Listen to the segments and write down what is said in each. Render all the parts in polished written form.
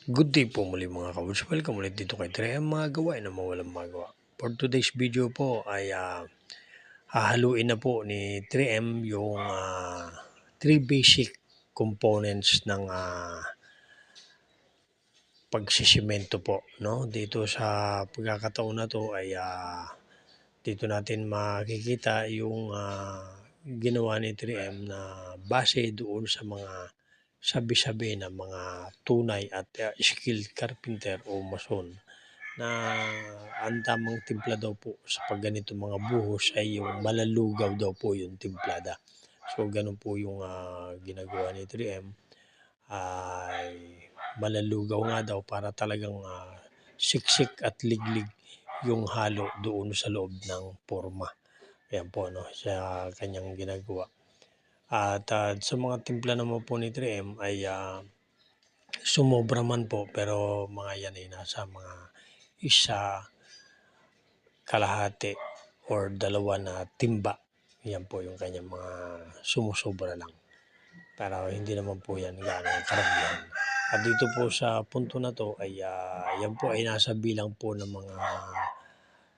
Good day po muli mga kawards. Welcome ulit dito kay Trey, ang mga gawain na mawalang magawa. For today's video po ay hahaluin na po ni 3M yung 3 basic components ng pagsisimento po. No? Dito sa pagkakataon na to ay dito natin makikita yung ginawa ni 3M na base doon sa mga sabi-sabi ng mga tunay at skilled carpenter o mason na ang tamang timpla daw po sa pag ganito mga buhos ay yung malalugaw daw po yung timplada. So ganun po yung ginagawa ni 3M ay malalugaw nga daw para talagang siksik at liglig yung halo doon sa loob ng forma. Ayan po no, sa kanyang ginagawa. At sa mga timpla naman po ni 3M ay sumobra man po pero mga yan ay nasa mga isa, kalahati or dalawa na timba. Yan po yung kanyang mga sumusobra lang. Pero hindi naman po yan gaano karamihan. At dito po sa punto na to ay yan po ay nasa bilang po ng mga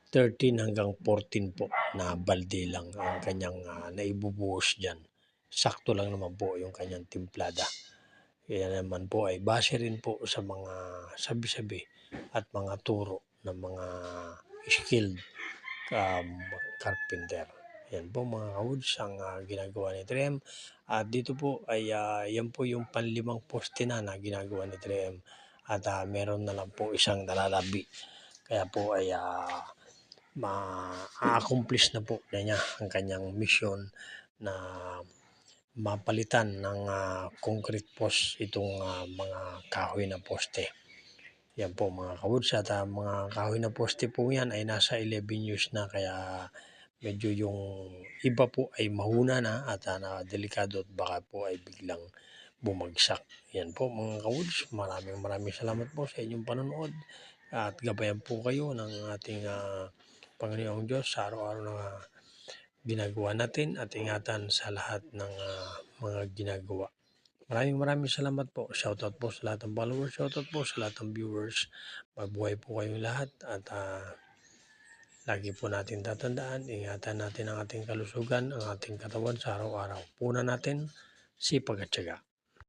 13 hanggang 14 po na balde lang ang kanyang naibubuhos dyan. Sakto lang naman po yung kanyang timplada. Kaya naman po ay base rin po sa mga sabi-sabi at mga turo ng mga skilled carpenter. Yan po mga kawoods ang ginagawa ni 3M. At dito po ay yan po yung panlimang poste na ginagawa ni 3M. At meron na lang po isang nalalabi. Kaya po ay ma-accomplish na po na niya ang kanyang mission na mapalitan ng concrete post itong mga kahoy na poste. Yan po mga kawoods at mga kahoy na poste po yan ay nasa 11 years na kaya medyo yung iba po ay mahuna na at delikado at baka po ay biglang bumagsak. Yan po mga kawoods, maraming salamat po sa inyong panonood at gabayan po kayo ng ating Panginoong Diyos sa araw-araw na ginagawa natin at ingatan sa lahat ng mga ginagawa. Maraming salamat po. Shoutout po sa lahat ng followers. Shoutout po sa lahat ng viewers. Mabuhay po kayong lahat at lagi po natin tatandaan, ingatan natin ang ating kalusugan, ang ating katawan sa araw-araw. Puna natin, sipag at tiyaga.